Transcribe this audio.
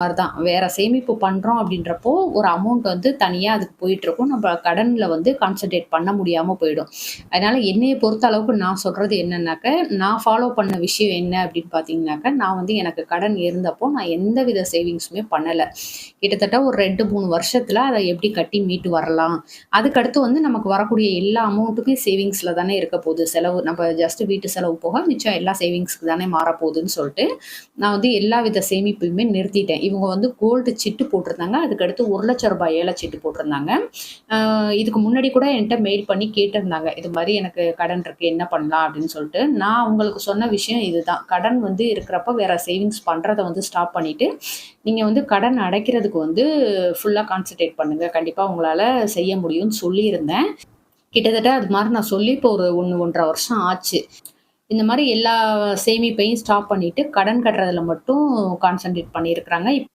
மாரிதான். வேற சேமிப்பு பண்றோம் அப்படின்றப்போ, ஒரு அமௌண்ட் வந்து தனியா அதுக்கு போயிட்டுருக்கும். நம்ம கடன்ல வந்து கான்சன்ட்ரேட் பண்ண முடியாம போயிடும். அதனால என்னைய பொறுத்த அளவுக்கு நான் சொல்றது என்னன்னாக்க, நான் ஃபாலோ பண்ண விஷயம் என்ன அப்படின்னு பார்த்தீங்கன்னாக்க, நான் வந்து எனக்கு கடன் இருந்தப்போ நான் எந்தவித சேவிங்ஸுமே பண்ணல. கிட்டத்தட்ட ஒரு 2, 3 வருஷத்துல அத எப்படி கட்டி மீட்டு வரலாம்? அதுக்கடுத்து வந்து நமக்கு வரக்கூடிய எல்லா அமௌண்ட்டுமே சேவிங்ஸ்ல தானே இருக்க போது. செலவு நம்ம ஜஸ்ட் வீட்டு செலவு போக மிச்சம் எல்லாம் சேவிங்ஸ்க்கு தானே மாறப்போகுதுன்னு சொல்ட்டு, நான் வந்து எல்லா வித சேமிப்பையுமே நிறுத்திட்டேன். இவங்க வந்து கோல்டு சிட்டு போட்டிருந்தாங்க. அதுக்கடுத்து ரூ. 1,00,000 ஏல சீட்டு போட்டிருந்தாங்க. இதுக்கு முன்னாடி கூட என்ட்ட மெயில் பண்ணி கேட்டிருந்தாங்க. இது மாரி எனக்கு கடன் இருக்கு. என்ன பண்ணலாம்? அப்படின்னு சொல்லிட்டு. நான் அவங்களுக்கு சொன்ன விஷயம் இதுதான். கடன் வந்து இருக்கிறப்ப வேற சேவிங்ஸ் பண்றத வந்து ஸ்டாப் பண்ணிட்டு, நீங்க வந்து கடன் அடைக்கிறதுக்கு வந்து ஃபுல்லா கான்சன்ட்ரேட் பண்ணுங்க. கண்டிப்பா உங்களால செய்ய முடியும்னு சொல்லியிருந்தேன். கிட்டத்தட்ட அது மாரி நான் சொல்லி இப்போ ஒரு 1, 1 1/2 வருஷம் ஆச்சு. இந்த மாரி எல்லா சேமிப்பையும் ஸ்டாப் பண்ணிட்டு, கடன் கட்டுறதுல மட்டும் கான்சன்ட்ரேட் பண்ணியிருக்கிறாங்க.